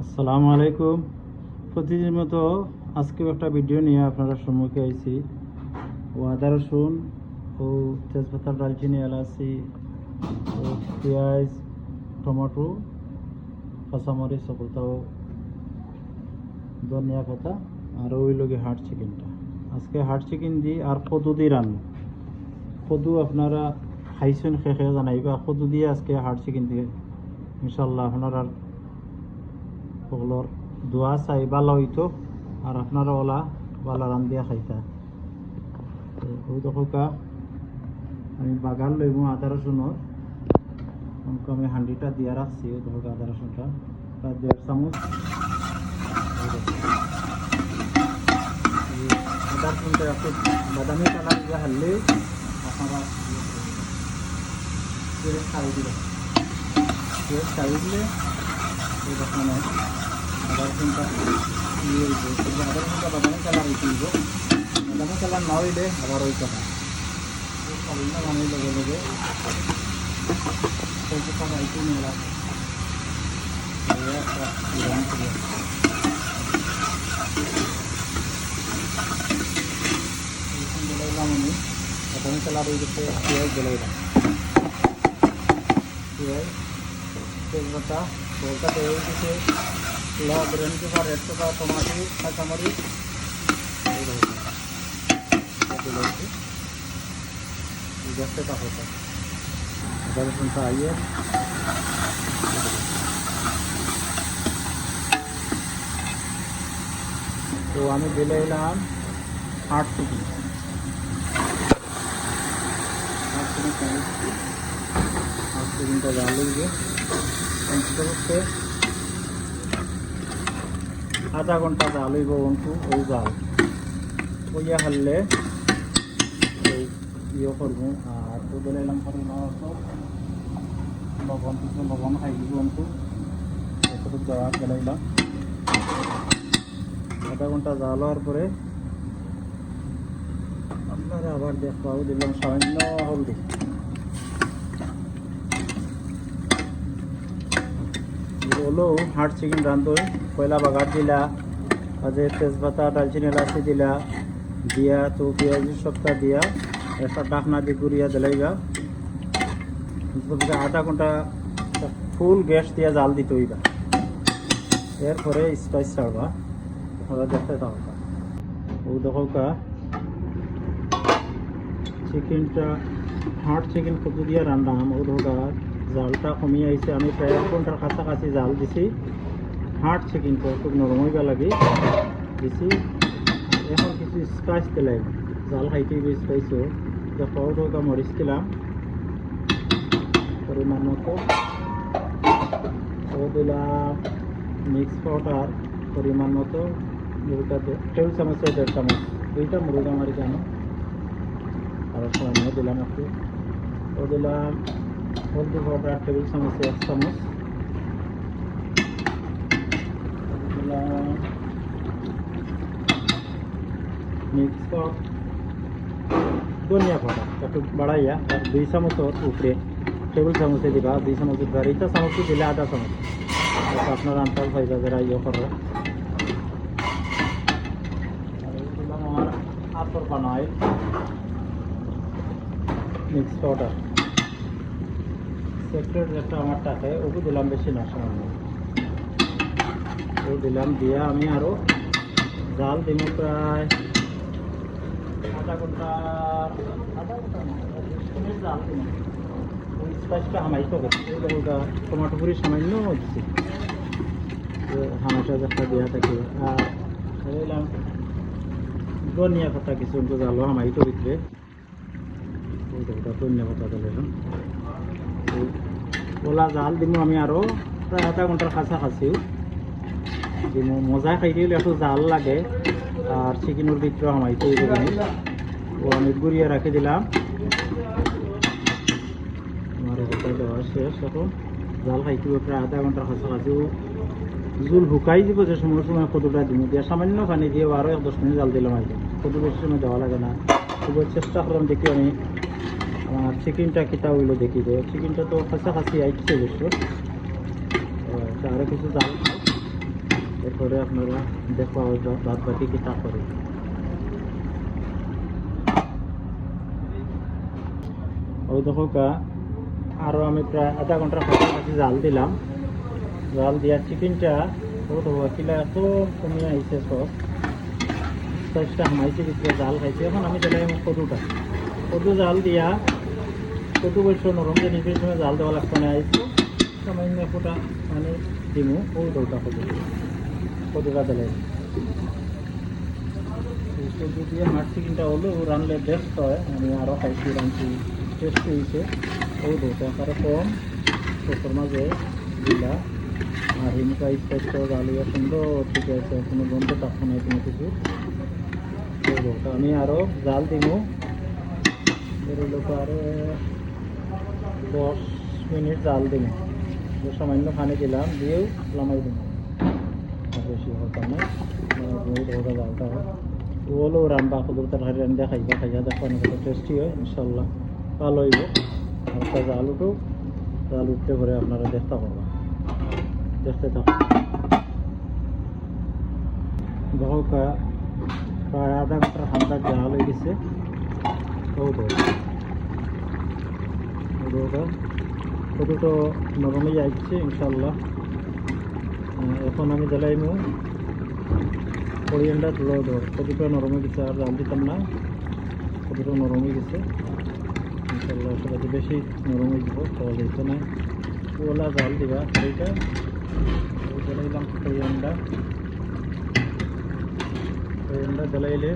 আসসালামু আলাইকুম। প্রতিদিনের মতো আজকেও একটা ভিডিও নিয়ে আপনারা সম্মুখে আইছি। ও আদা রসুন ও তেজপাতা, দারচিনি, এলাচি ও পেঁয়াজ, টমেটো, কাঁচামরিচ সকলটাও, ধনিয়া পাতা আর ওই লগে হার্ড চিকেনটা। আজকে হার্ড চিকেন দিয়ে আর কদু দিয়ে রান্না। কদু আপনারা খাইছেন, খেয়ে জানাইবা। কদু দিয়ে আজকে হার্ড চিকেন দিয়ে ইনশাল্লাহ আপনারা সকলের দোয়া চাই ভালো হইতো আর আপনারা ওলা ভালো রান্ধিয়া খাইতা। ওই দেখা আমি বাগান লইব আদা রসুনের, আমি হান্ডিটা দিয়া রাখছি। ওই দেখা আদা রসুনটা প্রায় 1.5 চামচ। আদা রসুনটা একটু বাদামি কালার দিয়ে হারলে আপনারা পেঁয়াজ খাই দিবেন। পেঁয়াজ খাই দিলে এই দোকানে আদা রসুনটা আদা রসুনটা বাদামি কালার হইতে দিব। বাদামি কালার না হইলে আবার ওই কথা আমি লগে লগে খাইতে নিয়ে গেলাইলাম। আমি বাদামি কালার হয়ে গেছে, পেঁয়াজ গেলাইলাম। পেঁয়াজ, তেজপাতা, জলটা দেওয়া হয়েছে, grain paper, red paper, tomato, কাঁচামরিচ গ্যাসটা কাপড়টা আদা রসুনটা আইয়ে তো আমি দিলে এলাম হার্ড চিকেনটা জাল লাগবে করতে আধা ঘন্টা জাল হইব। অন্তু ওই জাল ওইয়া হারলে ওই ইয়ে করবো। আর তো দিলে এলাম লবণ, কিছু লবণ খাই দিব। অন্তু এতটুকু দেওয়ার গেলাইলাম। আধা ঘন্টা জাল হওয়ার পরে আপনারা আবার দেখবাও দিলাম সামান্য হলদি। হলো হার্ড চিকেন রান্ধই পয়লা বাগার দিলা, আজে তেজপাতা, দারচিনি, এলাচি দিলা, দিয়া তো পেঁয়াজ সবটা দিয়া একটা ডাকনা দিয়ে ঘুরিয়া দিলাইবা। আধা ঘন্টা ফুল গ্যাস দিয়া জাল দিতে হইবা। এরপরে স্পাইস ছাড়বা। আপনারা দেখতে থাকা ও দেখা চিকেনটা হার্ড চিকেন কত দিয়ে রান্নাম। ও দেখা জালটা কমিয়ে আইছে। আমি প্রায় 1 ঘন্টার কাছাকাছি জাল দিছি। হার্ড চিকেনটা খুব নরম হইবা লাগে দিছি। এখন কিছু স্পাইস দিলাই, জাল খাইতে স্পাইসও দেখা মরিচ দিলাম পরিমাণ মতো। ও দিলাম মিক্স পাউডার পরিমাণ মতো, টেবিল চামচে 1.5 চামচ, 2টা মুরগা মারি জানো। আর সামান্য দিলাম একটু। ও দিলাম হলদি পাউডার টেবিল চামচে 1 চামচ দিলাম। মিক্স ধনিয়া পাউডার একটু বাড়াইয়া আর 2 চামচের উপরে টেবিল চামচে দিবা। 2 চামচ দিবা। এইটা চামচ দিলে আধা চামচ। আপনার আন্তাজ পাইবা যারা ইয়ে করো। আর দিলাম আমার আতর বানাই মিক্স পাউডার, সেক্রেট যেটা আমার টাকে ওকে দিলাম, বেশি না সামান্য ও দিলাম। দিয়া আমি আরও জাল দিব প্রায় আধা ঘন্টা জাল দিব। ওই স্পাইসটা হামাইতে হবে। ওটা টমাটো পুরি সামান্য দিচ্ছি, হামাটা একটা দেওয়া থাকে। আর দিলাম ধনিয়া পাতা কিছু জাল হামাইতে ভিতরে। ওটা ধনিয়া পাতা দিলাম। ওলা জাল দিব আমি আরও প্রায় আধা ঘন্টার কাছাকাছি দিব। মজা খাই দিলে একটু জাল লাগে আর চিকেনের ভিতরে হামাইতে হইব জিনিস। ও আমি গুড়িয়ে রাখি দিলাম। আমার এটা দেওয়া শেষ। এখন জাল খাইতে প্রায় আধা ঘন্টার কাছাকাছি। জুল শুকাই দিব যে সময় সময় কদুটা দিব দিয়া সামান্য পানি দিয়ে আরও 10 মিনিট জাল দিলাম। আইতে কদু বেশি সময় দেওয়া লাগে না। খুব চেষ্টা করলাম দেখি আমি আমার চিকেনটা কিতা হইলো দেখি। দেয় চিকেনটা তো কাছাকাছি আইছে বেশি। আরও কিছু জাল এরপরে আপনারা দেখো বাদ বাকি কি তা করে। ওই দেখো আরও আমি প্রায় আধা ঘন্টার কাছাকাছি জাল দিলাম। জাল দেওয়ার চিকেনটা কিলা এত কমিয়ে আইছে সব সাইজটা হামাইছে ভিতরে জাল খাইছে। এখন আমি দিলাম কদু জাল দিয়া কদু বলছো নরম যে নিজের সময় জাল দেওয়া লাগতো না। আইসো সামান্য ফোটা মানে দিমু ও দৌটা কদুটা দিলাই কদু দিয়ে হাঁস চিকেনটা হলো রানলে বেস্ট হয়। আমি আরও খাইছি রাঁধছি টেস্ট হয়েছে। ও দৌটা তারা কম চোখের মাঝে দিলা আর হিমকা স্পষ্ট জালিয়া সুন্দর ঠিক আছে, কোনো গন্ধ থাকতো না কোনো কিছু। তো আমি আরও জাল দিমু বেরোলো আরও 10 মিনিট জাল দিমু। সামান্য পানি দিলাম দিয়েও লামাই দিমু আর বেশি হতাম না বহুত ওটা জালটা হয় ওগুলো রান্না কদুর তরকারি রান্না খাইয়া দেখো অনেক টেস্টি হয় ইনশাল্লাহ ভালো হইব। হালকা জাল উঠতে করে আপনারা দেখতে পারবেন। দেখতে থাকুন। দেখো প্রায় আধা ঘন্টার ঠান্ডা জাল হয়ে গেছে। কতটা নরমে যাচ্ছে ইনশাল্লাহ। এখন আমি জ্বালাইমু কোরিয়ান্ডার লোডর। কতটা নরমে গেছে আর জাল দিতাম না, কতটা নরমে গেছে ইনশাল্লাহ। সেটাতে বেশি নরম হয়ে যাব খাওয়া যাইতে না। ওলা জাল দিবা সেইটা জ্বালাইলাম কোরিয়ান্ডার জ্বালাইলে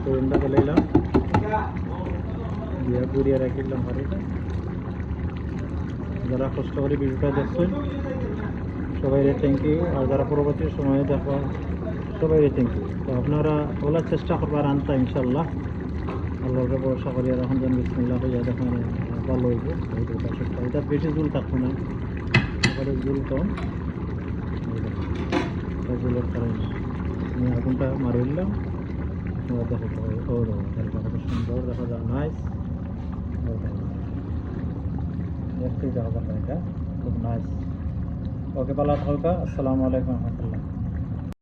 কোরিয়ান্ডার জ্বালাইলাম দিয়া গুড়িয়ে রাখিলাম হাড়িটা। যারা কষ্ট করে ভিডিওটা দেখছেন সবাই থ্যাংক ইউ, আর যারা পরবর্তী সময়ে দেখো সবাই থ্যাংক ইউ। তো আপনারা ওলা চেষ্টা করবার আনতা ইনশাল্লাহ। আল্লাহকে ভরসা করি আর এখন যেন বিসমিল্লাহ হইয়া দেখেন ভালো হইব। এটা বেশি জুল থাকতো না, এবারে জুল কম জুলের কারণে আমি আগুনটা মারিলাম। দেখো কত সুন্দর দেখা যায় নাইস দেখতেই যাওয়া এটা খুব নাইস। ওকে ভালো থাকা। আসসালামু আলাইকুম রহমতুল্লাহ।